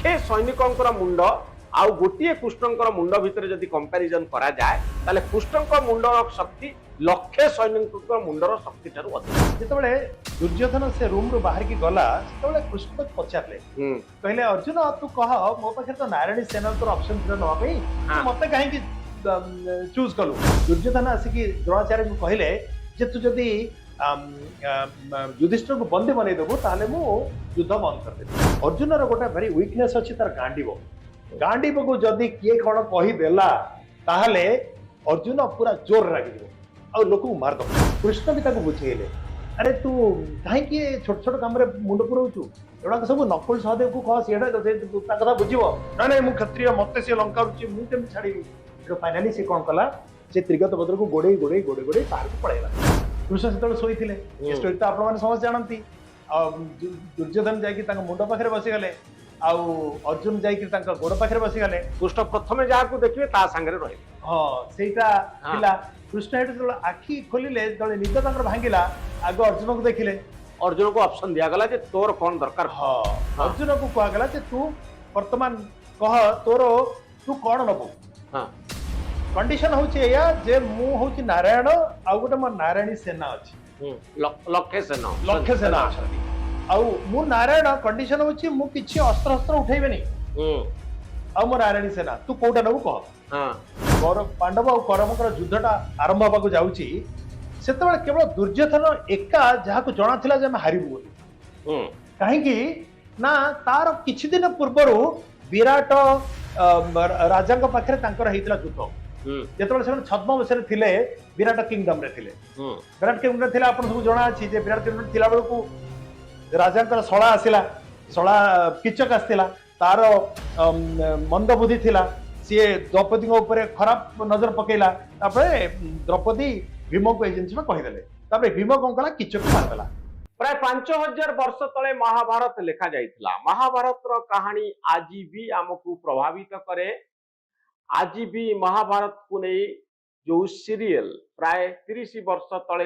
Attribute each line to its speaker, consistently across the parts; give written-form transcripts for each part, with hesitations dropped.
Speaker 1: लक्षे सैनिकों मुंड आउ गोटे कृष्णकर मुंड भितर जदि कंपैरिजन करा जाए ताले कृष्णकर मुंडर शक्ति लक्षे सैनिकों मुंडर शक्ति ठारू अधिक।
Speaker 2: जितेबाला दुर्योधन से रूम रू बाहर की गला से कृष्ण को पचारे कहले अर्जुन तू कह मो पाखे तो नारायणी सेना तोर ऑप्शन थी ना मत कहीं चूज कलु। दुर्योधन आसिक द्रोणाचार्य को कहले जे तू जदि युधिष्ठिर को बंदी बनई देबू ताले मु युद्ध बंद कर देबी। अर्जुन गोटे भारी वीकनेस अच्छी तार गांडीब गांडीब को जदि किए कौन कहीदेला ताहले अर्जुन पूरा जोर रागिब आ लोक को मारद। कृष्ण भी ताको बुझेले अरे तू कहीं छोट छोट कम मुंड पुराऊचु एगुड़ा सब नकुल सहदेव को कह सी कथा बुझे ना ना मुझे क्षत्रिय मत सी लंका रुचि मुझे छाड़ी फाइनाली सी कौन कला से त्रिगत भद्र को गोड़े गोड़े गोड़े गोड़े बाहर को पड़ेगा। कृष्ण से शोई स्टोरी तो आप समस्त जानती। दुर्योधन जाकि मुंड पाखे बसीगले अर्जुन जाकि गोड़ पाखे बसीगले
Speaker 1: कृष्ण प्रथम जहाँ देखिए रहे
Speaker 2: हाँ सेटा कृष्ण जो आखि खोलिले जो निद भांगिला आग अर्जुन को देखिले
Speaker 1: अर्जुन को ऑप्शन दियागला जे तोर कौन दरकार।
Speaker 2: हाँ अर्जुन को कहगला जे तू वर्तमान कह तोर तू कौन नबू। हाँ कंडीशन होची या जे मु होची नारायण आ गोटे मो नारायणी सेना अछि
Speaker 1: लक्षे सेना
Speaker 2: अछि आ मु नारायण कंडीशन होची मु किछि अस्त्र अस्त्र उठेबेनी आ मो नारायणी सेना तू कोटा नबू कह। हाँ पांडव और कौरवकर युद्धटा आरंभ होगा जाऊँगी से केवल दुर्योधन एका जहाँ को जना थिला जे हारिबु कहीं ना तार किछि दिन पूर्वर विराट राजा पाखे युद्ध जो छद्म बस विराट किंगडम रे विराट किंगडम थे आप सब जना अच्छी विराट किंगडम थिला बेलू राजा शला आसला शला किचक आसला तार मंद बुद्धि थिला सी द्रौपदी खराब नजर पकेला द्रौपदी भीम को जिन कहीदे भीम कौन कला किचक मारदेला।
Speaker 1: प्राय 5000 वर्ष तले महाभारत लिखा जाइथिला। महाभारत रो कहानी आज भी आमको प्रभावित करे। आज भी महाभारत को नहीं जो सीरियल प्राय 30 वर्ष तले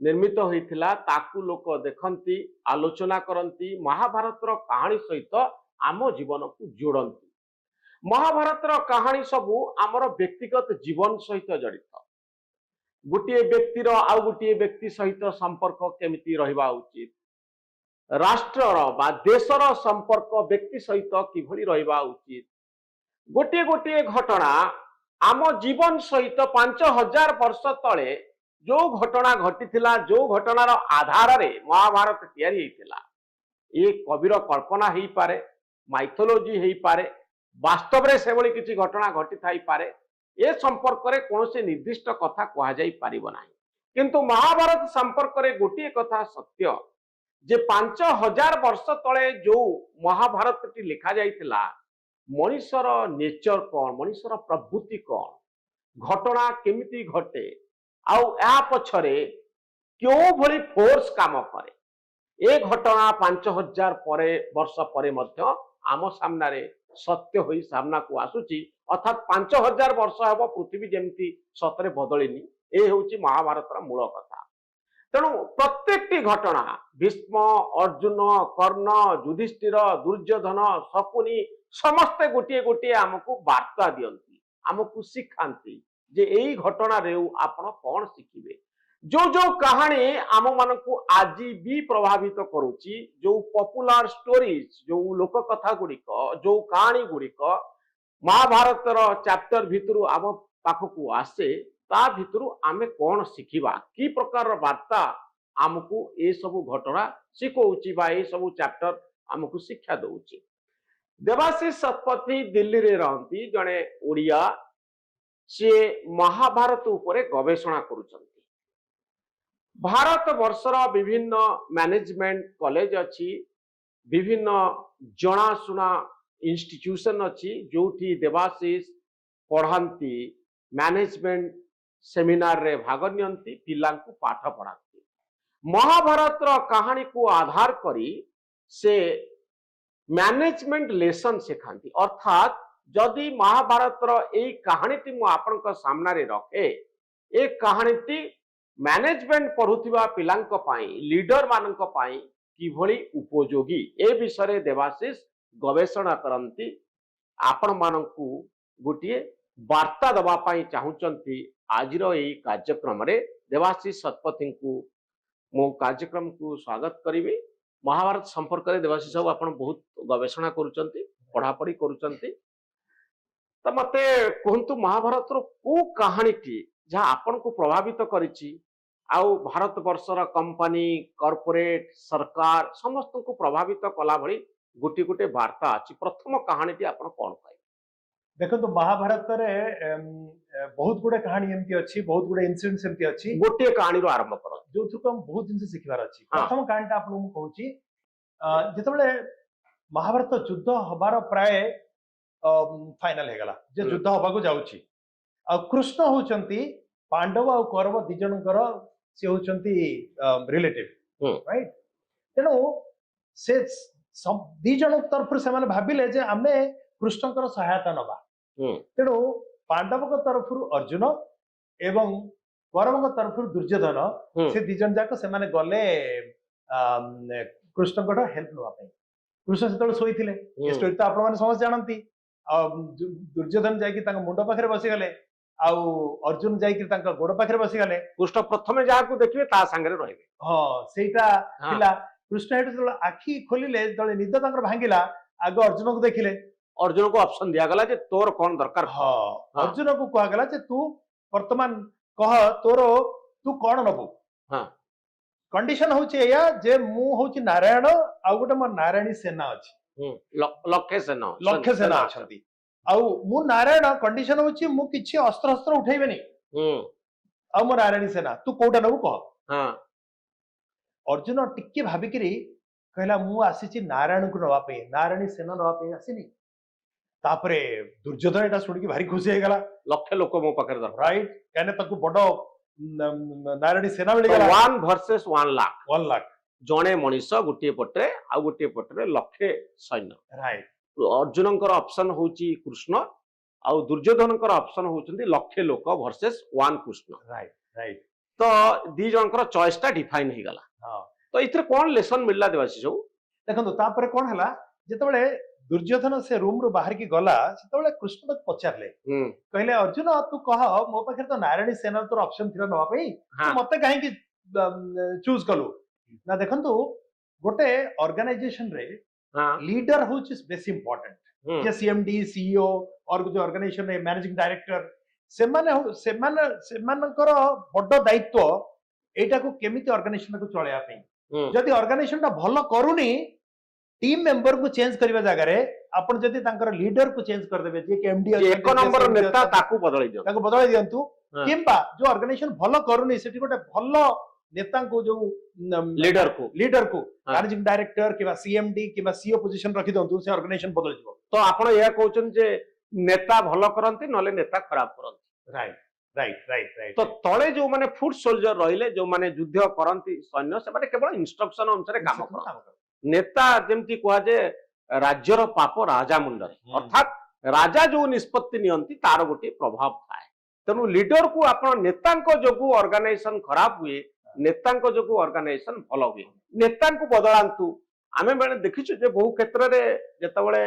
Speaker 1: निर्मित होइथिला ताकू लोक देखंती आलोचना करंती महाभारत रो कहानी सहित आम जीवन को जोड़ती। महाभारत कहानी सबू आमर व्यक्तिगत जीवन सहित जड़ित। गोटे व्यक्तिर आउ गोटे व्यक्ति सहित संपर्क केमिति रहिबा उचित राष्ट्रर बा देशर संपर्क व्यक्ति सहित किभली रहिबा उचित गोटे गोटे घटना आम जीवन सहित 5000 वर्ष तले जो घटना घटीथिला जो घटनार आधार रे महाभारत तैयारी हेतिला ये कविर कल्पना हेई पारे माइथोलॉजी हेई पारे वास्तव रे से भली किसी घटना घटी थाई पारे ए संपर्क रे कोनोसी निर्दिष्ट कथा कहा जाई परिबो नाही। किंतु महाभारत संपर्क रे गोटे कथा सत्य जे 5000 वर्ष तले जो महाभारत टी लिखा जाइतिला मनुष्यर नेचर कौन मनुष्यर प्रवृत्ति कौन घटना केमिति घटे आउ या पछरे क्यों भली फोर्स काम करे ए घटना 5000 वर्ष परे मध्य आम सामने सत्य होई सामना को आसुची अर्थात 5000 वर्ष हम पृथ्वी जमती सतरे बदलिनी ए होची महाभारत मूल कथा। तेणु प्रत्येक घटना भीष्म अर्जुन कर्ण युधिष्ठिर दुर्योधन शकुनी समस्ते गोटे गोटे आमको वार्ता दियंती आमको शिखांती जे यही घटना रे आपण कौन शिखिबे। जो जो कहानी आम मान को आज भी प्रभावित करुची जो पॉपुलर स्टोरीज जो लोक कथा गुड़िक जो कहानी गुड़िक महाभारत चैप्टर भितर आम पाखक आसे ता भितर आमे कौन शिखिबा कि प्रकार वार्ता आमको ए सब घटना शिखौची बा ए सब चैप्टर आमको शिक्षा दउची। देवाशीष शतपथी दिल्ली रे रहंती जने ओडिया से महाभारत उपरे गवेषणा करूछंती। भारत वर्षर विभिन्न मैनेजमेंट कॉलेज अच्छी विभिन्न जनाशुना इंस्टीट्यूशन अच्छी जोठी देवाशीष पढ़ाती मैनेजमेंट सेमिनार रे भाग नियंती पिला को पाठ पढ़ाती। महाभारत कहानी को आधार करी से मैनेजमेंट लेसन सिखाती अर्थात जदि महाभारत ए कहानी मु आपन सामने रखे ए कहानी मैनेजमेंट पढ़ुवा पिला लीडर मान किभली उपयोगी ए विषय देवाशीष गवेषणा करती आपण मानकु गोटे वार्ता दबा पाई चाहूचंती आजिर एई कार्यक्रम रे देवाशीष शतपथी को मो कार्यक्रम को स्वागत करी। महाभारत संपर्क में देवाशीष बाबू आपण बहुत गवेषणा करूचंती पढ़ापढ़ी करूचंती तो मते कहंतु महाभारत रो को कहानी टी जहाँ आपण को प्रभावित करिछि आउ भारत वर्षर कंपनी कॉर्पोरेट सरकार समस्त को प्रभावित कला भली गोटे गोटे वार्ता अछि प्रथम कहानी टी आपण कोन पाइ
Speaker 2: देखो तो महाभारत रे बहुत गुडे कहानी एमती अछि बहुत गुडे इन्सिडेंट्स एमती अछि
Speaker 1: गोटे कहानी रो आरंभ करो
Speaker 2: जो थु हम बहुत दिन से सिखबार अछि प्रथम कहानीटा आपण मु कहूची जेतबेले महाभारत युद्ध हबार प्राय फाइनल हे गला जे युद्ध हबा को जाउची आ कृष्ण होचंती पांडव और कौरव दि जनकर से होचंती रिलेटिव राइट तेनो से दि जन तरफ से माने भाबिले जे आमे कृष्णकर सहायता नबा तेणु पांडव तरफ अर्जुन एवं कौरव तरफ दुर्योधन से दि जन जाक से माने गले कृष्णकर हेल्प नबा पई कृष्ण से शोइथिले ए स्टोरी तो आपण माने समझ जानंती दुर्योधन जाकी तांग मुंड पाखरे बसी गले आउ अर्जुन जाकी तांग गोड़ पाखरे बसी गले
Speaker 1: कृष्ण प्रथमे जाकू देखिबे ता संगे रहिबे
Speaker 2: हां सेटा पिला कृष्ण हेतु जले आखी खोलिले जले निद तांगर भांगिला आगो अर्जुन को देखिले
Speaker 1: अर्जुन को ऑप्शन दिया गला जे तोर कौन दरकार
Speaker 2: हां अर्जुन को कहा गला जे तू वर्तमान कह तोर तू कौन नबु हां कंडीशन होची या जे मु होची नारायण आ गोटे म नारायणी सेना अछि
Speaker 1: लक्ष्य सेना
Speaker 2: अछंती आउ मु नारायण कंडीशन होची मु किछि अस्त्र अस्त्र उठेबेनी आ मो नारायणी सेना तू कोटा नबु कह
Speaker 1: हां
Speaker 2: अर्जुन टिक्के भाबी करी कहला मु आसीची नारायण को नवा पे नारायणी सेना नवा पे आसीनी तापरे दुर्योधन एटा सुन की भारी खुशी हे गला
Speaker 1: लक्ष लोक मो पाखर दर
Speaker 2: राइट कहने तकु बडो नारायणी सेना मिल गला
Speaker 1: 1 वर्सेस 1 लाख जणे मनीष गोटे पटरे आ गोटे पटरे लक्षे सैन्य
Speaker 2: राइट
Speaker 1: अर्जुनकर ऑप्शन होची कृष्ण आ दुर्योधनकर ऑप्शन होचंती लक्षे लोक वर्सेस 1 कृष्ण
Speaker 2: राइट राइट
Speaker 1: तो दी जनकर चॉइस टा डिफाइन हे गला
Speaker 2: हां
Speaker 1: तो इथरे कोन लेसन मिलला देवासी सब
Speaker 2: देखंतु तापरे कोन हला जेतबेले दुर्योधन से रूम रो बाहर की गला सेतबेले कृष्ण तक पचारले कहले अर्जुन तू कह मो पाखे तो नारायणी सेना तोर ऑप्शन थिला नवा पई तू मते काहे की चूज कलु ना देखंतु गोटे ऑर्गेनाइजेशन रे लीडर होच इज बेसी इंपोर्टेंट जे सीएमडी सीईओ और जो ऑर्गेनाइजेशन रे मैनेजिंग डायरेक्टर सेमानकर बड़ दायित्व एटा को केमिति ऑर्गेनाइजेशन को चलेया पई जदि ऑर्गेनाइजेशन टा भलो करूनी टीम मेंबर को चेंज करबा जगह रे आपण जदि तांकर लीडर को चेंज कर देबे जे एमडी
Speaker 1: एक नंबर नेता ताकू बदलै
Speaker 2: दियंतु किंबा जो ऑर्गेनाइजेशन भलो करूनी सेठी गोटे भलो नेता को जो लीडर को मैनेजिंग डायरेक्टर किबा सीएमडी किबा सीईओ पोजीशन रखि दंतु से ऑर्गेनाइजेशन बदल जिवो
Speaker 1: तो आपण या कहउछन जे नेता भलो करंती नले नेता खराब करंती
Speaker 2: राइट राइट राइट राइट
Speaker 1: तो तळे जो माने फुट सोल्जर रहिले जो माने युद्ध करंती सैन्य से माने केवल इंस्ट्रक्शन अनुसार काम करन नेता जेमती कहा जे राज्यर पाप राजा मुंडर अर्थात राजा जो निष्पत्ति नियंती तार गोटे प्रभाव थाए तेणु लीडर को आपण नेतांको जोगु ऑर्गेनाइजेशन खराब हुए नेतांको जोगु ऑर्गेनाइजेशन भलो हुए नेतांको बदलांतु आमे बेले देखिछु जे बहु क्षेत्र रे जेतबेले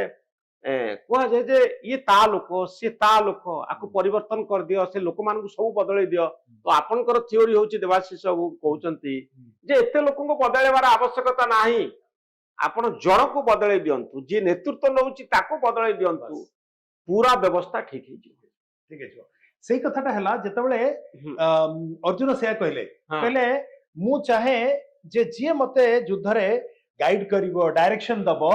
Speaker 1: कहा जाए जे ये ता लोक से ता लोक आको परिवर्तन कर दियो से लोक मान को सब बदलै दियो तो आपनकर थ्योरी होची देवाशीष सब कहउचंती जे एते लोकन को बदलैबार आवश्यकता नाही आपण जड़ को बदलै दियंतु जे नेतृत्व नउची ताको बदलै दियंतु पूरा व्यवस्था ठीक है
Speaker 2: सेही कथाटा हला जेतबेले अर्जुन से कहले मु चाहे जे जे मते युद्ध रे गाइड करिवो डायरेक्शन दबो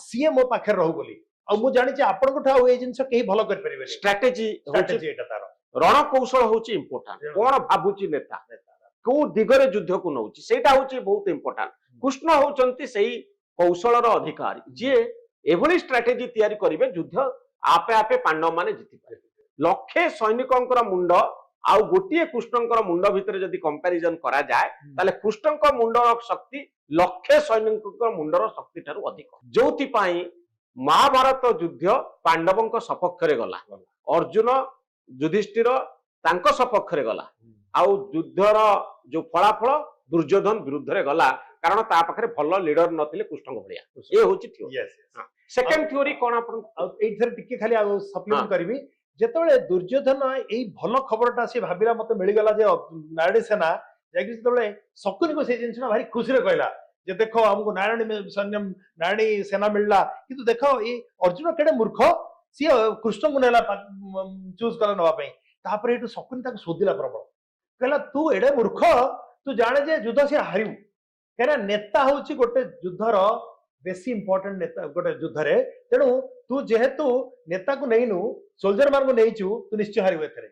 Speaker 2: सीए मो पाखे रहू बोली आ मु जानि जे आपण कोठा ए जिंस केही भलो कर परिबे स्ट्रेटजी एटा तार
Speaker 1: रण कौशल होची इंपोर्टेंट कोन भाबुची नेता को दिगरे युद्ध को नउची सेटा होची बहुत इंपोर्टेंट कृष्ण होचंती सेही कौशलर अधिकारी जे एभली स्ट्रेटेजी तैयारी करिवे युद्ध आपे आपे पांडव माने जिति पारे लक्षे सैनिकंकर मुंड आ गोटे कृष्णंकर मुंड भितर जदि कंपैरिजन करा जाए ताले कृष्णंक मुंडर शक्ति लक्षे सैनिकंकर मुंडर शक्ति ठारू अधिक जोथि पई महाभारत युद्ध पांडवंक सपक्ष रे गला अर्जुन युधिष्ठिर तांको सपक्ष रे गला आ युद्धर जो फलाफल दुर्योधन विरुद्ध रे गला कारण ता पाखरे भल लीडर नथिले कृष्ण भलिया ए होची थ्योरी
Speaker 2: यस
Speaker 1: सेकंड थ्योरी कोन आपण
Speaker 2: एथरे टिके खाली सप्लीमेंट करबी जेतबेले दुर्योधन एई भल खबरटा से भाबिला मते मिली गला जे नारायणी सेना जाकि जेतबेले शकुनी को से जिनसना भारी खुशी रे कहला जे देखो हमको नारायणी सैन्य नारायणी सेना मिलला किंतु देखो ए अर्जुन केडे मूर्ख सी कृष्ण को नेला चूज कला नवा पई तापरे एटु शकुनी ताको सोदिला प्रबल कहला तू एडे मूर्ख तू जाने जे युद्ध से हारिउ कहना नेता होची गोटे युद्धर बेसी इंपोर्टेंट नेता गोटे युद्ध रे तेणु तू जेहेतु नेता को नहींनु सोल्जर मान को नहींचु तू निश्चय हारिबे एथरे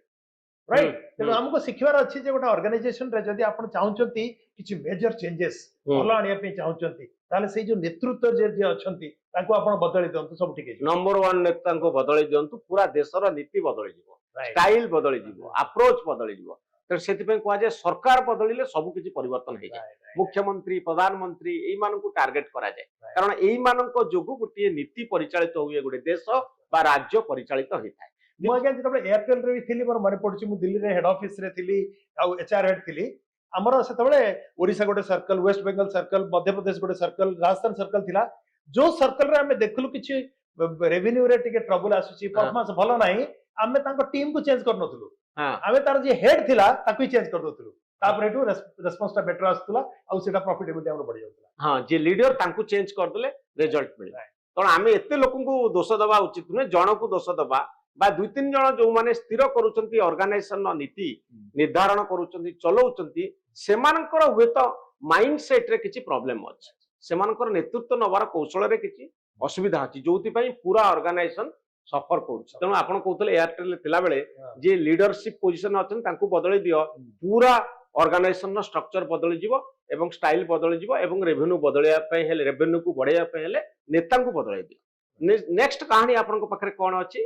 Speaker 2: राइट तेणु हमको शिखिबार अछि जे गोटे ऑर्गेनाइजेशन रे जदी आपण चाहउचंती किछि मेजर चेंजेस भलो आनिया पे चाहउचंती ताले सेई जो नेतृत्व जे अछंती ताको आपण बदली दंतु सब ठीक है
Speaker 1: नंबर 1 नेता को बदली दियंतु पूरा देशर नीति बदली जीवो स्टाइल बदली जीवो अप्रोच बदली जीवो तो सेति पे कुआ जे सरकार बदलिले सब किछि परिवर्तन हे जाय मुख्यमंत्री प्रधानमंत्री एई मान को टार्गेट करा जाय कारण एई मान को जोगु गुटिए नीति परिचालित होए गुटे देश बा राज्य परिचालित होइथाय
Speaker 2: मु आगे जतबे एयरटेल रे थिली मोर मन पडछि मु दिल्ली रे हेड ऑफिस रे थिली आ एचआर हेड थिली हमर सेतबे ओडिसा गोटे circle waste Bengal circle Madhya Pradesh गोटे सर्कल राजस्थान सर्कल थिला जो सर्कल रे हमें देखलु किछि रेवेन्यू रे टिके ट्रबल आसुछि परफॉर्मेंस भलो नाही हमें तांको टीम को चेंज करनो थलु आमे तार जे हेड थिला ताकू चेंज कर दोथलु तापर एटू रेस्पॉन्स टा बेटर आस्तला आ सेटा प्रॉफिटेबिलिटी हमर बढ़ि जाउतला
Speaker 1: हां जे लीडर तांको चेंज कर देले रिजल्ट मिलला तण आमे एते लोकन को दोष दबा उचित नै जण को दोष दबा बा दुई तीन जण जो माने स्थिर करूचंती ऑर्गेनाइजेशन नीति निर्धारण करूचंती चलाउचंती सेमानकर हुए तो माइंडसेट रे किछि प्रॉब्लम अछि सेमानकर नेतृत्व नबार कौशल रे किछि असुविधा अछि जोति पई पूरा ऑर्गेनाइजेशन सफर करूछ तेणु आपण कहतले एयरटेल थिला बेले जे लीडरशिप पोजीशन अछन तांको बदली दियो पूरा ऑर्गेनाइजेशन नो स्ट्रक्चर बदली जीवो एवं स्टाइल बदली जीवो एवं रेवेन्यू बदलिया पे हेले रेवेन्यू को बढ़िया पे हेले नेता को बदली दियो नेक्स्ट कहानी आपण को पाखरे कोन अछि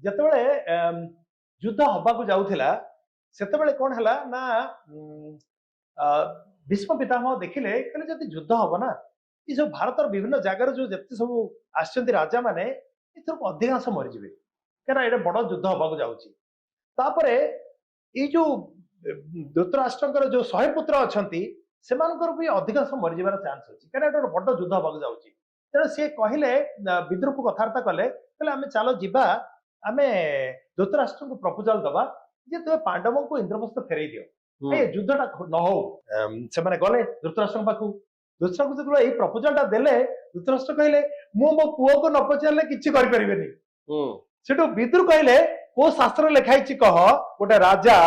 Speaker 2: जतबेले युद्ध हबा को जाउथिला सेतबेले कोन हला ना भीष्म पितामह देखिले कहले जति युद्ध हबो ना ई सब भारतर विभिन्न जागार जो जति सब आछंती राजा माने इथर अधिकांश मरि जिवे केना एडे बड़ युद्ध हबा जाउची तापरे ई जो धृतराष्ट्रकर जो 100 पुत्र अछंती सेमानकर भी अधिकांश मरि जिबार चांस अछि केना एडे बड़ युद्ध हबा जाउची तेणु से कहले विद्रुप कथार्ता कले कहले आमे चलो जिबा आमे धृतराष्ट्र को प्रपोजल दबा जे तू पांडवों को इंद्रप्रस्थ फेरई दियो ए युद्धटा न हो से माने गले धृतराष्ट्र पाखु धृतराष्ट्र को ए प्रपोजल टा देले धृतराष्ट्र कहले मु मो पुओ को न पचारले किछि करि परिबेनी सेटो विद्रु कहले को शास्त्र लिखाई छि कह गोटे राजा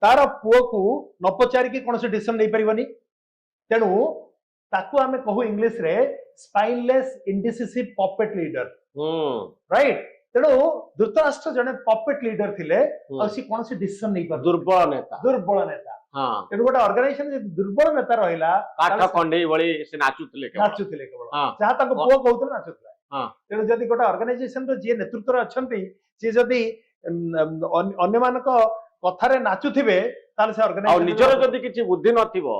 Speaker 2: तार पुओ को न पचारि के कोन से डिसीजन नै परिबनी तेनु ताकू आमे कहू इंग्लिश रे spineless indecisive puppet leader right तेणु धृतराष्ट्र जने पपेट लीडर थिले आ सी कोन से डिसीजन नै पर दुर्बल नेता हां तेणु गोटे ऑर्गेनाइजेशन जे दुर्बल नेता रहिला
Speaker 1: काठ कंडे बळी से नाचुतले
Speaker 2: केवल जहा ताको पुओ कहउतले नाचुतला हां तेणु जदी गोटे ऑर्गेनाइजेशन रो जे नेतृत्व अछंती से जदी अन्य मानक कथारे नाचुथिबे ताले से ऑर्गेनाइजेशन
Speaker 1: निजर जदी किछि बुद्धि नथिबो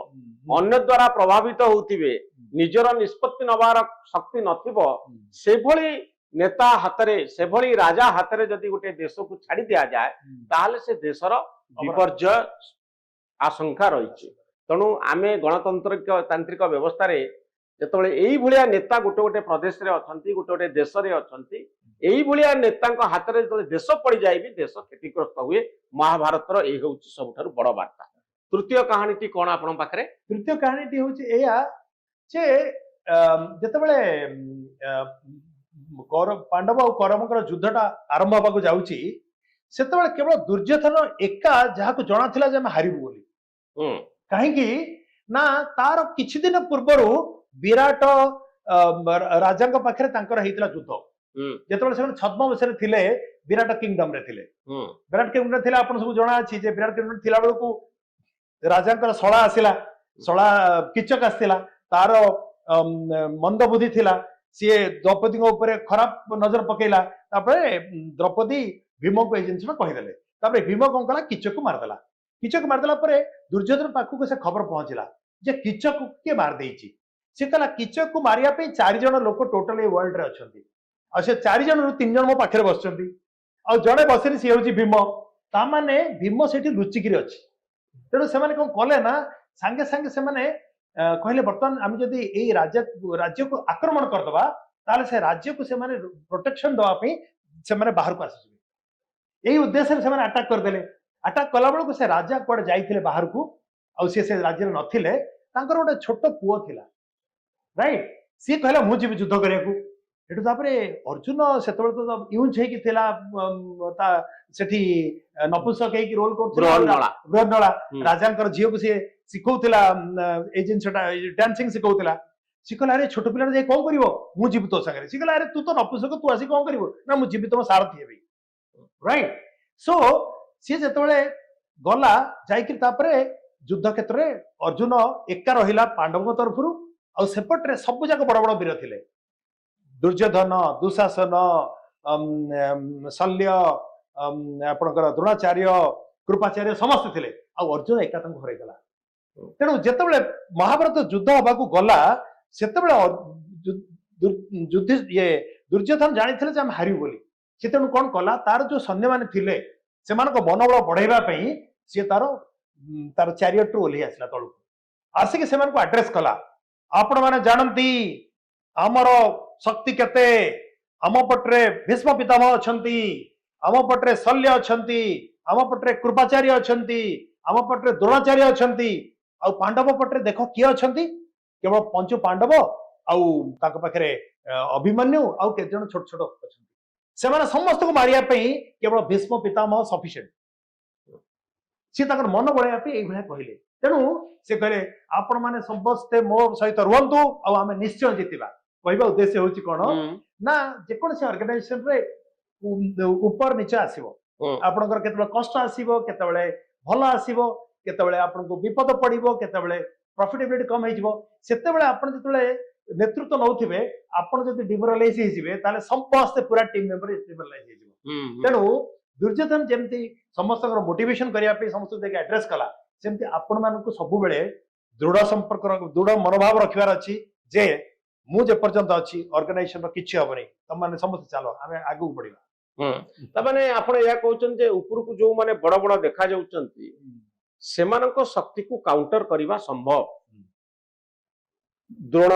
Speaker 1: अन्य द्वारा प्रभावित होउथिबे निजर निष्पत्ति नबार शक्ति नथिबो से भली नेता हातरे से भली राजा हातरे जदी गोटे देश को छाड़ी दिया जाए ताले से देशर विपर्जय आशंका रही तेणु आमे गणतंत्रिक तांत्रिक व्यवस्था रे जतबेले एई भलिया नेता गोटे गोटे प्रदेश रे अछंती गोटे गोटे देश रे अछंती एई भलिया नेता को हाथ रे जतबेले देश पड़ी जाय भी देश क्षतिग्रस्त हुए महाभारत रो एई होउची सबठारु बड़ वार्ता तृतीय कहानी टी कोन आपण पाखरे
Speaker 2: तृतीय कहानी टी होउची एया जे जतबेले पांडव और कौरवंकर युद्धटा आरंभ होबाकू जाउची सेतबेले केवल दुर्योधन एका जहाको जणा थिला जे हम हारिबु बोली काहेकि ना तार किछि दिन पूर्वरु विराट राजांक पाखरे तांकर हेतिला युद्ध जेतबेले से छद्मवेश रे थिले विराट किंगडम रे थिले विराट किंगडम थिला आपण सब जणा अछि जे विराट किंगडम थिला बेलकू राजांकर सळा आसिला सळा किचक आसिला तार मंद बुद्धि थिला सी द्रौपदी ऊपर खराब नजर पकेला तापरे द्रौपदी भीम को ए जिंस कहीदेले तापरे भीम कौन कला किचक मारदेला परे दुर्योधन पाखु को से खबर पहुंचला जे किचक के मार देइची से कला किचक को मारिया पे 4 जण लोक टोटल ए वर्ल्ड रे अछंती आ से 4 जण रु 3 जण मो पाखरे बसचंती आ जणे बसरी से होची भीम ता माने भीम सेठी लुचिकिरी अछि तेणु से माने कोन कले ना संगे संगे से माने कहले बर्तमान आम जदि एई राज्य को आक्रमण करदबा ताले से राज्य को से माने प्रोटेक्शन दवा पे से माने बाहर को आसी एई उद्देश्य से माने अटैक कर देले अटैक कला बेल को से राजा कोड जाइथिले बाहर को आ से राज्य नथिले तांकर गोटे छोट पुओ थिला राइट सी कहला मु जीव युद्ध करिया को एटु तापरे अर्जुन सेतबेल तो यूज हे कि थिला ता सेठी नपुंसक हे कि रोल करथिला ब्रह्मनला राजांकर झियो को से सिखौथिला ए जिनसटा डांसिंग सिखौथिला सिखला अरे छोट पिला जे कोन करिवो मु जीव तो संगे सिखला अरे तू तो नपुंसक तू आसी कोन करिवो ना मु जीव तो सारथी हेबी राइट सो सी जेतबेले गला जाई कि तापरे युद्ध क्षेत्र रे अर्जुन एका रहिला पांडव तरफरु आ सेपटरे सब जाक बड़ बड़ वीर थिले दुर्योधन दुशासन शल्य आपणकर द्रोणाचार्य कृपाचार्य समस्त थिले आ अर्जुन एका तंग हरै गला तेणु जेतेबेले महाभारत युद्ध हबाकू गला सेतेबेले दुर्योधन जानिथिले जे हम हारिबु बोली से तेणु कोन कला तार जो सैन्य माने थिले सेमानक मनोबल बढ़ाइबा पई से तार चैरियट रु ओल्ही आसला तळु आसिक सेमानक एड्रेस कला आपण माने जानंती आमर शक्ति केते आम पटरे भीष्म पितामह अछंती आम पटरे शल्य अछंती आम पटरे कृपाचार्य अछंती आम पटरे द्रोणाचार्य अछंती आ पांडव पटरे देखो किए अछंती केवल पंच पांडव आउ ताक पाखरे अभिमन्यु आउ के जन छोट छोट अछंती सेमाने समस्त को मारिया पई केवल भीष्म पितामह सफिशिएंट सी ताकर मन बळाया पे एई भला कहिले तेणु से कहले आपण माने समस्त मो सहित रुहंतु आ आमे निश्चय जितिबा कहबा उद्देश्य होची कोन ना जे कोन से ऑर्गेनाइजेशन रे ऊपर नीचे आसीबो आपनकर केतबे कष्ट आसीबो केतबे भलो आसीबो केतबे आपनको विपद पड़िबो केतबे प्रॉफिटेबिलिटी कम होइजिबो सेतेबेले आपण जेतबेले नेतृत्व नउथिबे आपण जदि डिमोरलाइज हिजिबे ताले समस्त पूरा टीम मेंबर डिमोरलाइज हिजिबो तेणु दुर्योधन जेमती समस्त मोटिवेशन करिया पे समस्त देके एड्रेस कला सेमती आपण मानकु सब बेले दृढ़ संपर्क दृढ़ मनोभाव रखिबार अछि जे मु जे पर्यंत अछि ऑर्गेनाइजेशन रो किछि हबनी तम माने समस्त चालो आमे आगु बढ़िबा
Speaker 1: त माने आपण या कहउछन जे ऊपर को जो माने बड़ बड़ देखा जाउछंती सेमानक शक्ति को काउंटर करिबा संभव द्रोण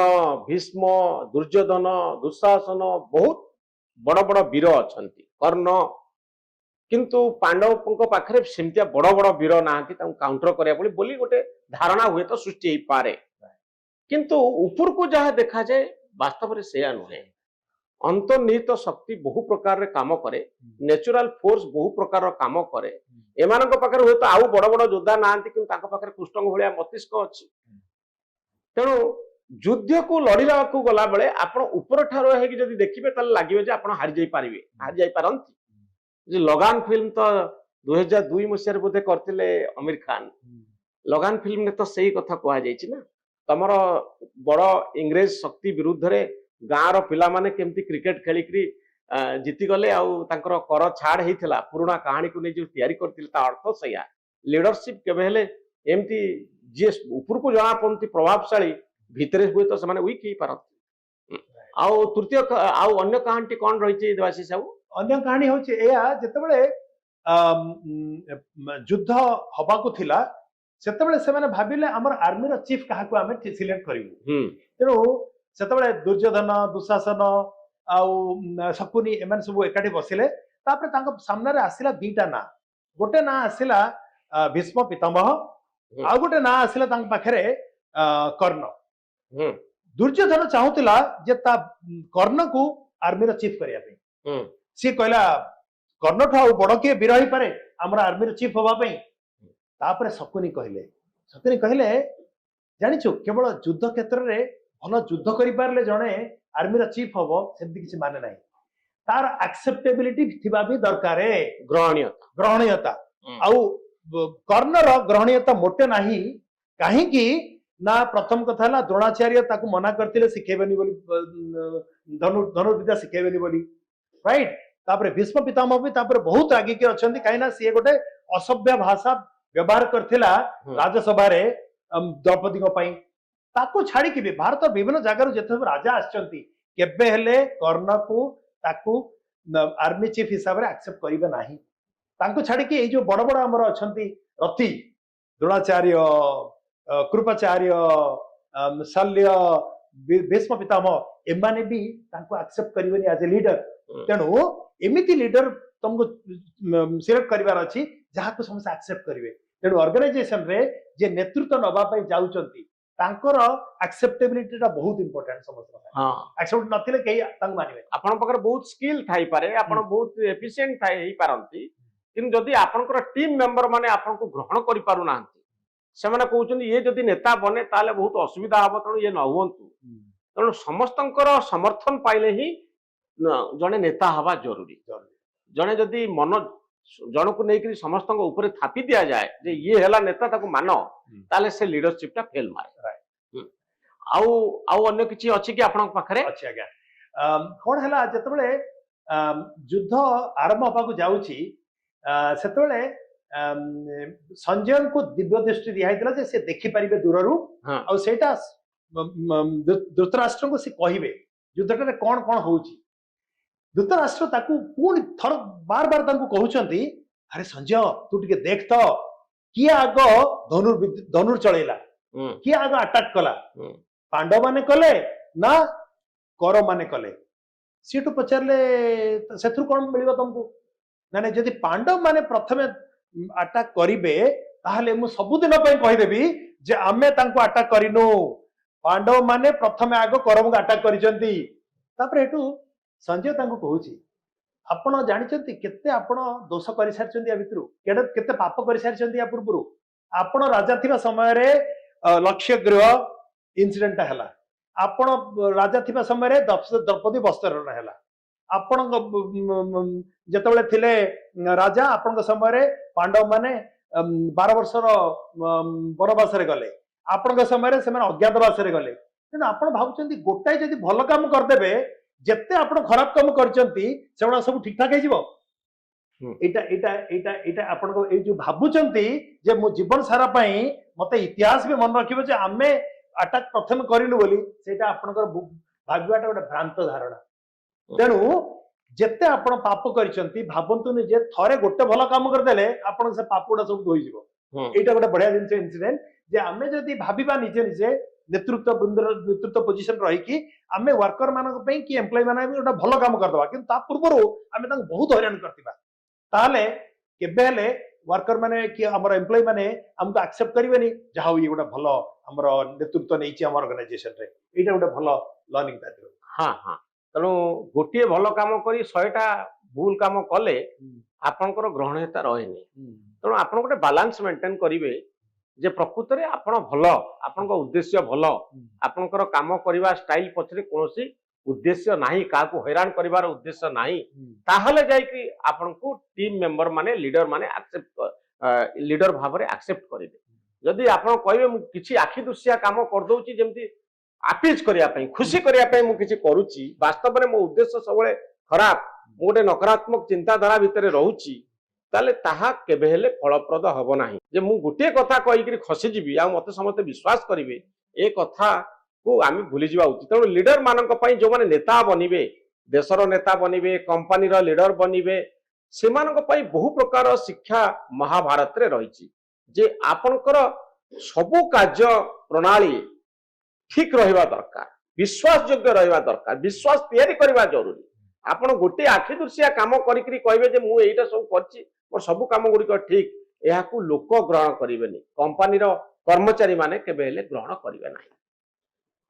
Speaker 1: भीष्म दुर्योधन दुशासन बहुत बड़ बड़ वीर अछंती कर्ण किंतु पांडव पाखरे सेमतिया बड़ बड़ वीर नांती काउंटर करिया बोली गोटे धारणा हुए तो सृष्टि हो पारे किंतु ऊपर को जहाँ देखा जाए वास्तव में से नुहे अंतर्निहित शक्ति बहु प्रकार रे काम करे नेचुरल फोर्स बहु प्रकार काम करे एमानक पाखरे हुए तो आउ बड़ बड़ योद्धा नांती किंतु तांको पाखरे कृष्णଙ୍କ भलिया मस्तिष्क अछि तेणु युद्ध को लड़िला को गला बेले आपण ऊपर ठारो हे कि जदी देखिबे त लागिबे जे आपण हारि जाई पारिबे हारि जाई पारंती जे लगान फिल्म तो 2002 मसीह बोधे करथिले आमिर खान लगान फिल्म ने तो सही कथा कहा जायछि ना तमर बड़ इंग्रेज शक्ति विरुद्ध रे गाँव रो पिला माने केमती क्रिकेट खेलिकरी जीति गले आउ तांकर कर छाड़ हेतिला पुराना कहानी को नै जो तयारी करथिले ता अर्थ सया लीडरशिप केबे हेले एमती जे ऊपर को जणा पनती प्रभावशाली भितरे हुए तो से माने वीक ही पारत आउ तृतीय आउ अन्य कहानी कोन रहिछि देवासी साहब
Speaker 2: अन्य कहानी होची एया जेतेबेले युद्ध हबाकू थिला सेतेबेले से माने भाबिले हमर आर्मी रो चीफ काहा को हमें सिलेक्ट करिवु तेरो सेतेबेले दुर्योधन दुशासन आउ शकुनी एमन सब एकाठी बसिले तापर तांको सामने रे आसिला दीटा ना गोटे ना आसिला भीष्म पितामह आ गोटे ना आसिला तांक पाखरे कर्ण दुर्योधन चाहुतिला जे ता कर्ण को आर्मी रो चीफ करिया पे सी कहला कर्ण ठाउ बड़ के वीर ही पारे हमर आर्मी रो चीफ होबा पे तापर शकुनी कहले जानिछु केवल युद्ध क्षेत्र रे भलो युद्ध करि पारले जणे आर्मी रो चीफ होबो सेमति किछि माने नाही तार एक्सेप्टेबिलिटी थिबा भी दरकार है ग्रहणीयता आउ कर्ण रो ग्रहणीयता मोटे नाही काहे कि ना प्रथम कथा हला द्रोणाचार्य ताकू मना करथिले सिखेबेनी बोली धनुर्विद्या सिखेबेनी बोली राइट तापर भीष्म पितामह भी तापर बहुत आगे के अछंती काहे ना से गोटे असभ्य भाषा व्यवहार करथिला राज्यसभा रे द्रौपदी को पई ताकू छाड़ी के भी भारत विभिन्न जगह जेथे राजा आछंती केबे हेले कर्ण को ताकू आर्मी चीफ हिसाब रे एक्सेप्ट करिबे नाही ताकू छाड़ी के ए जो बड़ बड़ हमर अछंती रथी द्रोणाचार्य कृपाचार्य शल्य भीष्म पितामह एमाने भी तांको एक्सेप्ट करिवनी एज ए लीडर तेणु एमिति लीडर तुमको सिलेक्ट करिवार अछि जहा को समस्त एक्सेप्ट करिवे तेणु ऑर्गेनाइजेशन रे जे नेतृत्व नबा पई जाउचंती तांकर एक्सेप्टेबिलिटी टा बहुत इंपोर्टेंट समस्त
Speaker 1: हां
Speaker 2: एक्सेप्ट नथिले केही तांग मानिवे
Speaker 1: आपण पकर बहुत स्किल थाई पारे आपण बहुत एफिशिएंट थाई हेई पारंती किंतु जदि आपनकर टीम मेंबर माने आपन को ग्रहण करि पारु नांती से माने कहउछन ये जदि नेता बने ताले बहुत असुविधा हबो तणु ये न हुवंतु तणु समस्तंकर समर्थन पाइले ही जने नेता हवा जरूरी जने जदि मन जन को नहीं समस्त ऊपर थापी दिया जाए जे ये हैला नेता ताको मानो ताले से लीडरशिप टा फेल मारे आउ आउ अन्य किछि अछि कि आपन पाखरे
Speaker 2: अछि आज्ञा कोन हैला जतबेले युद्ध आरंभ होबाकू जाउछि सेतबेले संजय को दिव्य दृष्टि दिया हैतला जे से देखि परिबे दूररू आ सेटा धृतराष्ट्र को से कहिबे युद्धटा कोन कोन होउछि धृतराष्ट्र ताकू पुणी थर बार बार ताकू कहउचंती अरे संजय तू टिके देख तो किए आग धनुर चलेला किए आग अटैक कला पांडव माने कले ना कौरव माने कले सीटू पचारले सेथु कोन मिलिबो तुमको नाने जदि पांडव माने प्रथमे अटैक करिवे ताहले मु सबुदिन पई कहि देबी जे आमे तांको अटैक करिनु पांडव माने प्रथमे आग कौरव को अटैक करिसंती तापर हेतु संजय तांको कहूची आपण जानिचंती केते आपण दोष करि सारचंती या भितरु केते पाप करि सारचंती या पूर्वरु आपण राजा थिबा समय रे लक्ष्य गृह इंसिडेंट हैला आपण राजा थिबा समय रे द्रौपदी वस्त्रहरण हैला आपण जेतबेले थिले राजा आपण समय रे पांडव माने 12 वर्षर वनवास रे गले आपण समय रे से अज्ञातवास रे गले तेणु आपण भाबुचंती गोटाई जदि भल काम कर देबे जेते आपण खराब काम करचंती सेवडा सब ठीक ठाक हेजिवो एटा एटा एटा एटा आपण को ए जो भाबुचंती जे मो जीवन सारा पई मते इतिहास भी मन रखिबो जे आमे अटैक प्रथम करिलु बोली सेटा आपनकर भाबिबाटा गोटे भ्रांत धारणा तेणु जेते आपण पाप करचंती भाबंतु जे थरे गोटे भल काम कर देले आपण से पापडा सब धोई जिवो एटा गोटे बढ़िया जिंस इंसिडेंट जे आमे जदी भाबिबा निजे निजे नेतृत्व बृंदर नेतृत्व पोजिशन रही कि आमे वर्कर मानक पई कि एम्प्लॉय माने गोटे भल काम कर दवा किंतु ता पूर्वरु आमे तांग बहुत हैरान करतिबा ताले केबे हेले वर्कर माने कि हमर एम्प्लॉय माने हमको एक्सेप्ट करिवेनी जहा ये गोटे भल हमर नेतृत्व नैछि हमर ऑर्गेनाइजेशन रे एटा गोटे भल लर्निंग पाइबो
Speaker 1: हां हां तनो गोटिए भल काम करी 100टा भूल काम कले आपनकर ग्रहणीयता रहेनी तनो आपन गोटे बैलेंस मेंटेन करिवे जे प्रकृत रे आपण भल आपन उद्देश्य भल आपनकर काम करिवा स्टाइल पछरे कोनोसी उद्देश्य नाही काको हैरान करिवार उद्देश्य नाही ताहले जाय कि आपन को टीम मेंबर माने लीडर माने एक्सेप्ट लीडर भाबरे एक्सेप्ट करिवे जदि आपन कहबे मु किछि आखि दुसिया काम कर दउची जेमति अपीज करिया पई खुशी करिया पई मु किछि करूची वास्तव में मो उद्देश्य सबले खराब मोटे नकारात्मक चिंताधारा भितरे रहूची ताले ताहा केबे हेले फलप्रद हबो नाही जे मु गुटे कथा कहि कि खसी जिबी आ मते समस्त विश्वास करिवे ए कथा को आमी भूली जिबा उचित तेणु लीडर मानक पई जो माने नेता बनिवे देशर नेता बनिवे कंपनी रो लीडर बनिवे से मानक पई बहु प्रकार शिक्षा महाभारत रे रहिछि जे आपनकर सबु कार्य प्रणाली ठीक रहिबा दरकार विश्वास योग्य रहिबा दरकार विश्वास तैयारी करबा जरूरी आपण गोटे आखि दुसिया काम करि कहबे जे मु एटा सब करछि मोर सब काम गुडी ठीक एहाकू लोक ग्रहण करिवेनी कंपनी रो कर्मचारी माने केबे हेले ग्रहण करिवे नाही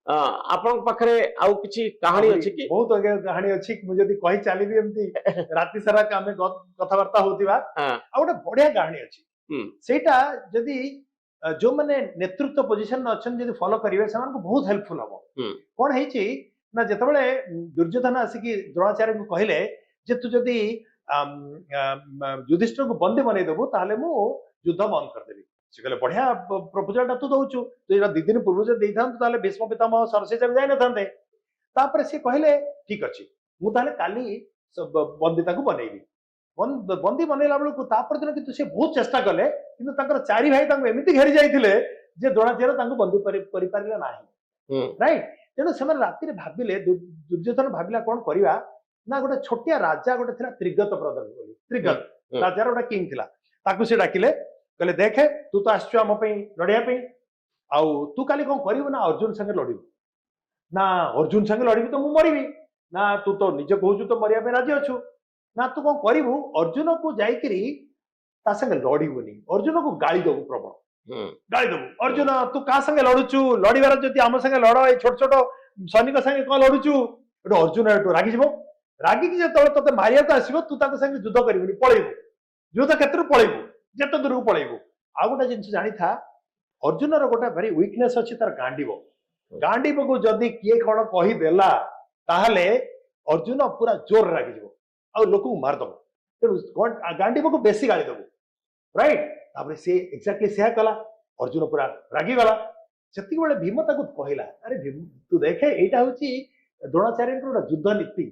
Speaker 1: आपण पाखरे आउ किछि कहानी अछि कि
Speaker 2: बहुत अगे कहानी अछि मु जदी कहि चालिबी एमती राति सारा कामे कथा वार्ता होतिबा आ गोटे बढ़िया कहानी अछि सेटा जदी जो माने नेतृत्व पोजीशन में अछन जदी फॉलो करिवे समान को बहुत हेल्पफुल हबो कोन हेछि ना जेतबेले दुर्योधन आसिकी द्रोणाचार्य को कहले जे तू जदी युधिष्ठिर को बंदी बनै देबो ताले मु युद्ध बंद कर देबी से कहले बढ़िया प्रपोजल तू दउछु तो एरा दी दिन पूर्व जे देइथान ताले भीष्म पितामह सरसे जब जाय न थांते तापर से कहले ठीक अछि मु ताले काली बंदिता को बनैबी बंदी बनैला बेलू तापर दिन किंतु से बहुत चेष्टा कले किंतु ताकर चारि भाई तांको एमिति घेरी जाइथिले जे द्रोणाचार्य तांको बंदी करि पारिला नाही राइट तेणु से राति भाविले दुर्योधन भाविला कौन करवा ना गोटे छोटिया राजा गोटे थिला त्रिगत प्रदर्शन बोली त्रिगत राजार गोटे किंग थिला ताकू से डाकिले कहले देखे तू तो आसछु हम पई लड़िया पई आउ तू काली कौन करिबु ना अर्जुन संगे लड़िबु ना अर्जुन संगे लड़िबि तो मु मरिबि ना तू तो निजे कहूछु तो मरिया पे राजी अछु ना तू कौन करिबु अर्जुन को जाइकरी ता संगे लड़िबुनी अर्जुन को गाली दबु प्रबल गाली दबु अर्जुन तू का संगे लड़ुचु लड़िबार जति आम संगे लड़ ए छोट छोट सैनिक संगे कौन लड़ुचु एटो अर्जुन एटो रागी जिवो रागी कि जेतବେଳେ तते मारिया को आसीबो तू ताको संगे युद्ध करिबुनी पळेबु युद्ध क्षेत्र पळेबु जेते दूर पळेबु आ गोटा जिंस जानि था अर्जुन रो गोटा वेरी वीकनेस अछि तार गांडीबो को जदी किए कोन कहि देला ताहले अर्जुन पूरा जोर रागी जिवो आ लोक को मार दबो तेणु गांडीबो को बेसी गाली दबो राइट तापर से एक्जेक्टली सेहा कला अर्जुन पूरा रागी गला सेति बेले भीम ताको कहिला अरे भीम तू देखे एटा होची द्रोणाचार्य को युद्ध नीति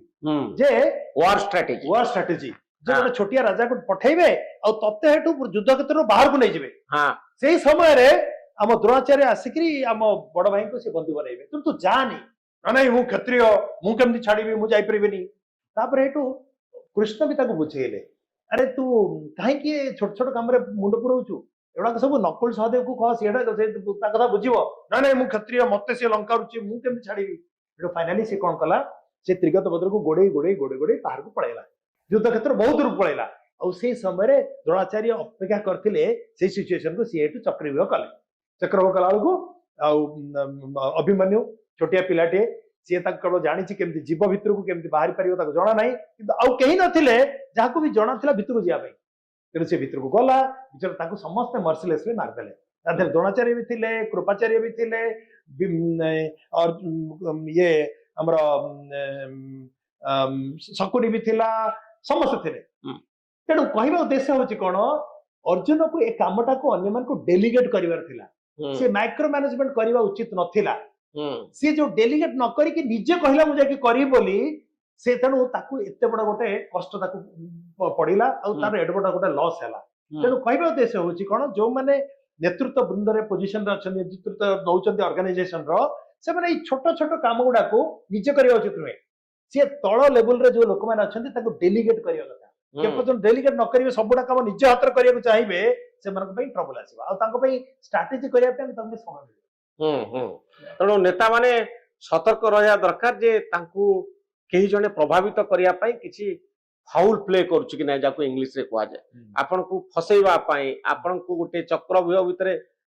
Speaker 2: जे
Speaker 1: वार स्ट्रेटेजी
Speaker 2: जे गोटे छोटिया राजा को पठेबे आ तत्ते हेतु युद्ध क्षेत्र बाहर को नै जिवे हां सेही समय रे आम द्रोणाचार्य आसिकरी आम बड़ भाई को से बंधु बनैबे तू जानी नहीं मु क्षत्रिय मु केमती छाड़ीबी मु जाई परिबेनी तापर हेतु कृष्ण भी ताको बुझेले अरे तू काहे कि छोट छोट काम रे मुंड पुरौछु एडा सब नकुल सहदेव को कह सेडा से ता कथा बुझिबो नहीं मैं क्षत्रिय मते से लंका रुचि मु केमती छाड़ीबी एडो फाइनली से कोन कला से त्रिगत बद्र को गोड़े बाहर को पळेला युद्ध क्षेत्र बहुत दूर पळेला और से समय रे द्रोणाचार्य अपेक्षा करथिले से सिचुएशन को सी हेतु चक्रव्यूह कला को अभिमन्यु छोटिया पिलाटे सी केवल जानी केमती जीव भितर को केमती बाहरी पार जना ना कि आउ कहीं नथिले जाको भी जना थिला भितर को जिया भाई तेणु से भितर को गला भितर समस्ते मर्सिलेसली मारदेले तादर द्रोणाचार्य भी थिले कृपाचार्य भी थिले और ये हमर शकुनी भी थिला समस्त थिले तेणु कहबा उद्देश्य होची कोन अर्जुन को ए कामटा को अन्य मान को डेलीगेट करिवार थिला से माइक्रो मैनेजमेंट करवा उचित नथिला से जो डेलीगेट न करी कि निजे कहला मुझे कि करी बोली से तेणु ताकू एते बड़ गोटे कष्ट ताकू पड़िला आ तार एड बड़ गोटे लॉस हैला तेणु कहबा उद्देश्य होची कोन जो माने नेतृत्व वृंद रे पोजीशन रे अछन नेतृत्व नौचंदी ऑर्गेनाइजेशन रो से माने छोट छोट काम गुडा को निजे करिवा उचित नुहे से तळ लेवल रे जो लोक माने अछन ताकू डेलीगेट करिवा कथा केपन डेलीगेट न करिवे सबुडा काम निजे हाथ रे करिया चाहिबे से मन पई ट्रबल आसीबा आ तांको पई स्ट्रेटजी करिया पे तंबे समय मिले
Speaker 1: तेणु नेता माने सतर्क रहा दरकार जे तांकू केही जने प्रभावित करिया पई किछि फाउल प्ले करूछि कि नै जाको इंग्लिश रे कहआ जाय आपन को फसेइबा पई आपन को गोटे चक्रव्यूह भितरे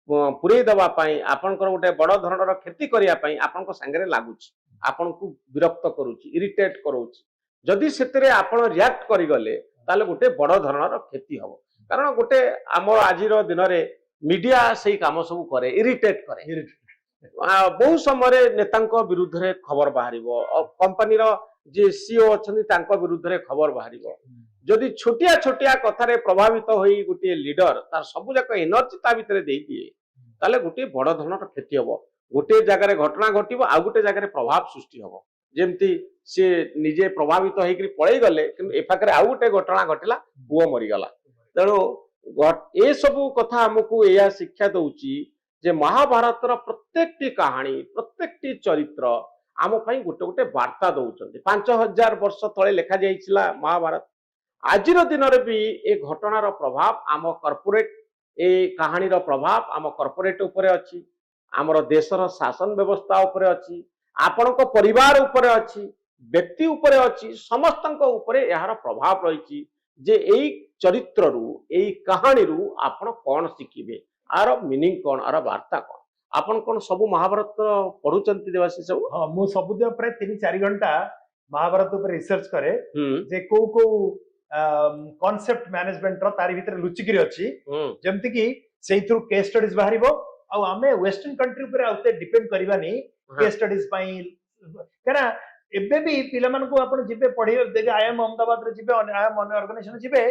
Speaker 1: पुरै दबा पई आपन को गोटे बड़ धरणर क्षति करिया पई आपन को संगे रे लागुछि आपन को विरक्त करूछि इरिटेट करूछि जदि सेतरे आपन रिएक्ट करि गले ताले गोटे बड़ धरणर क्षति हबो कारण गोटे हमर आजिर दिन रे मीडिया सेही काम सब करे इरिटेट करे बहु समय नेता विरुद्ध रे खबर बाहर कंपनी जे सीओ अच्छी विरुद्ध रे खबर बाहर जदि छोटिया छोटिया कथार प्रभावित होई गोटे लीडर तार सब जाक एनर्जी ता भितर दे दिए ताले गोटे बड़ धरणर क्षति हम गोटे जगार घटना घटव आ गोटे जगार प्रभाव सृष्टि हम जमती सी निजे प्रभावित होकर पलि गले कि ए पाखे आउ गोटे घटना घटला पुओ मरीगला तेणु ए सबू कथा आमको यह शिक्षा दौची जे महाभारत प्रत्येक कहानी प्रत्येक चरित्र आम गोटे गोटे वार्ता दौरान 5000 वर्ष तले लिखा जाइछिला महाभारत आजिर दिन में भी ए घटनार प्रभाव आम कॉर्पोरेट ए कहानी प्रभाव आम कॉर्पोरेट उपरे अछि आमर देशर शासन व्यवस्था उपरे अछि आपणक परिवार उपरे अछि व्यक्ति उपरे अछि समस्तक उपरे यार प्रभाव रही जे एई चरित्र रु एई कहानी रु आपण कौन शिखिबे आर मीनिंग कौन आर वार्ता कौन आपन कौन सब महाभारत पढ़ुचंती देवासी सब
Speaker 2: हां मु सबुदिन प्राय 3-4 घंटा महाभारत ऊपर रिसर्च करे जे को कांसेप्ट मैनेजमेंट रो तारि भितर लुचिकिरी अछि जेमति कि सेही थ्रू केस स्टडीज बाहरिबो आ हमें वेस्टर्न कंट्री ऊपर आउते डिपेंड करबानी केस स्टडीज पई करा एबे भी पिला मन को आपण जिबे पढियो देखे आईएम अहमदाबाद रे जिबे आईएम ऑर्गेनाइजेशन जिबे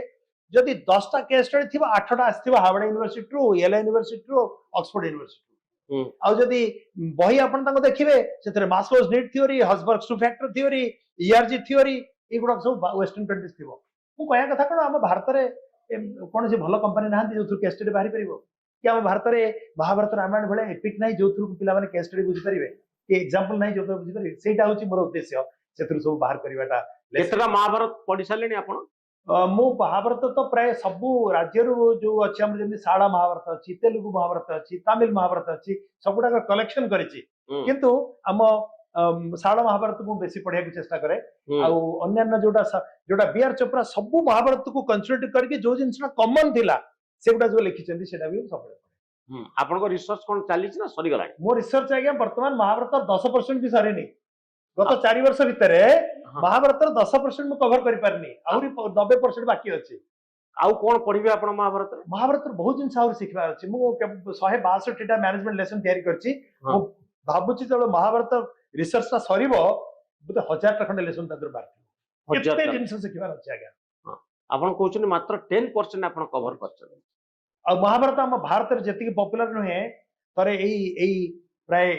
Speaker 2: जदि 10टा केस स्टडी थिबा 8टा आस्थिबा हावड़ा यूनिवर्सिटी रो एलए यूनिवर्सिटी रो ऑक्सफोर्ड यूनिवर्सिटी आ जदि बही आपण ताको देखिबे सेतरे Maslow's need theory Herzberg's two factor theory ERG theory एगुडा सब वेस्टर्न कंट्रीज थिबो मु कहया कथा कोन हम भारत रे कोन से भलो कंपनी नाहंती जो थ्रू केस स्टडी बाहरी परिबो कि हम भारत रे महाभारत रामायण भले एपिक नाही जो थ्रू पिला माने केस स्टडी बुझि परिबे कि एग्जांपल नाही जो बुझि परिबे सेटा होची मोर उद्देश्य से थ्रू सब बाहर करबाटा
Speaker 1: केतरा महाभारत पढि सालेनी आपण
Speaker 2: मु महाभारत तो प्राय सबु राज्य जो अच्छी आम जमी शाला महाभारत अच्छी तेलुगु महाभारत अच्छी तमिल महाभारत अच्छी सबुटा कलेक्शन करिछि किंतु आम शाला महाभारत को बेसी पढ़िया चेष्टा करे अन्य जोटा जोटा बी आर चोप्रा सबु महाभारत को कंसोलिडेट करके जो जिनसा कॉमन थिला सेगुटा जो लिखिछन्ती सेटा भी सब
Speaker 1: आपनको रिसर्च कोन चाली ना सरी गला
Speaker 2: मो रिसर्च आज्ञा वर्तमान महाभारत 10% भी सरीनी गत 4 वर्ष भितर महाभारत 10% मु कवर करि पारनी आउरी 90% बाकी अछि
Speaker 1: आउ कोन पढिबे आपण महाभारत
Speaker 2: बहुत जिनस आउरी सिखबा अछि मु 162 टा मैनेजमेंट लेसन तयारी करछि मु भाबुछि चलो महाभारत रिसर्च ता सरीबो बुते 1000 टा खंड लेसन तदर बार केते जिनस सिखबा अछि आज्ञा
Speaker 1: आपण कहउछन मात्र 10% आपण कवर करछन
Speaker 2: आ महाभारत हम भारत रे जति पॉपुलर नहे तरे एई प्राय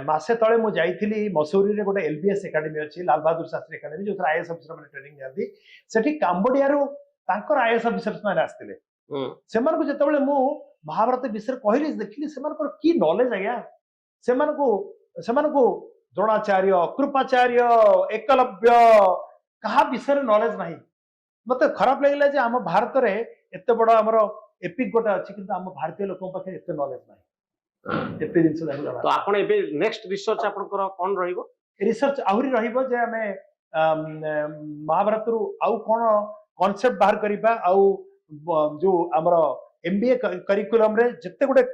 Speaker 2: मासे तले मु जाइथिली मसूरी रे गोटे एलबीएस एकेडमी अछि लाल बहादुर शास्त्री एकेडमी जो आईएएस ऑफिसर माने ट्रेनिंग जाती सेठी काम्बोडिया रो तांकर आईएएस ऑफिसर्स माने आस्तिले सेमान को जतबेले मु महाभारत विषय कहली देखली सेमान को की नॉलेज आया सेमान को द्रोणाचार्य कृपाचार्य एकलव्य कहा विषय नॉलेज नहीं मते खराब लागला जे हम भारत रे एते बड़ हमर एपिक गोटा अछि किंतु हम भारतीय लोक पाखे एते नॉलेज नहीं एते जिंस लागला
Speaker 1: तो आपण एबे नेक्स्ट रिसर्च आपण कोन रहिबो
Speaker 2: रिसर्च आहुरी रहिबो जे हमें महाभारत रु आउ कोन कांसेप्ट बाहर करिबा आउ जो हमर एमबीए करिकुलम रे जत्ते गुडे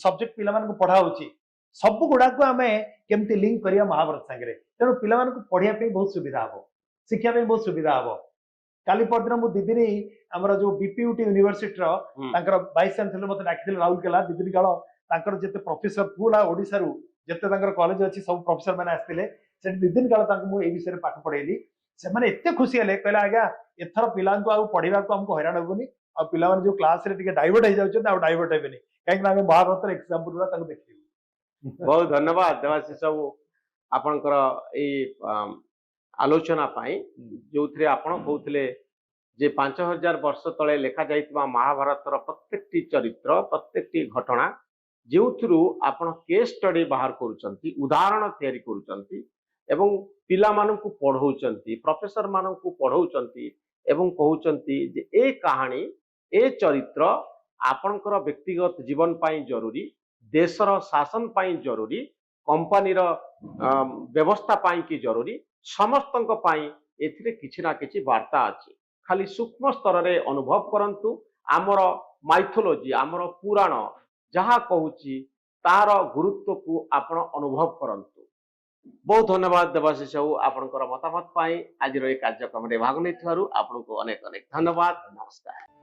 Speaker 2: सब्जेक्ट पिला मान को पढ़ा होची सब गुडा को हमें केमती लिंक करिया महाभारत संगे तेणु पिला मान को पढ़िया पे बहुत सुविधा हो शिक्षा पे बहुत सुविधा हो काली परदिन मु दीदी हमर जो बीपीयूटी यूनिवर्सिटी रो तांकर वाइस चांसलर मते डाकिथिले राउरकेला दीदी काल तांकर जते प्रोफेसर पूरा ओडिसा रु जते तांकर कॉलेज अछि सब प्रोफेसर माने आस्तिले से दीदी काल तांको मु ए विषय पाठ पढेली से माने एते खुशी हले कहला आज्ञा एथर पिलान को आ पढिबा को हमको हैरान होबनी आ पिला माने जो क्लास रे टिके डाइवर्ट हो जाउछ आ डाइवर्ट हेबेनी काहे कि हमें महाभारत एग्जांपल रा तांको देखिबी
Speaker 1: बहुत धन्यवाद देवाशीष बाबू आपनकर ए आलोचना पाई जो थे आपण कहते जे 5000 वर्ष तले लेखा जाइतबा महाभारत प्रत्येकटी चरित्र प्रत्येकटी घटना जो आपण केस स्टडी बाहर करूचंती उदाहरण तैयारी करूचंती एवं पिला माननकु पढ़ौचंती प्रोफेसर माननकु पढ़ौचंती एवं कहउचंती जे ए कहानी ए चरित्र आपणकर व्यक्तिगत जीवन पाई जरूरी देशर शासन पाई जरूरी कंपनी व्यवस्था पाई की जरूरी समस्तंक पाई एथिरे किछि ना किछि वार्ता अछि खाली सूक्ष्म स्तर रे अनुभव करंतु आमर माइथोलॉजी आमर पुराण जहाँ कहूची तार गुरुत्व को आपण अनुभव करंतु बहुत धन्यवाद देवाशीष बाबू आपनकर मतामत पाई आज रो कार्यक्रम रे भाग नै थारु आपनको अनेक अनेक धन्यवाद नमस्कार।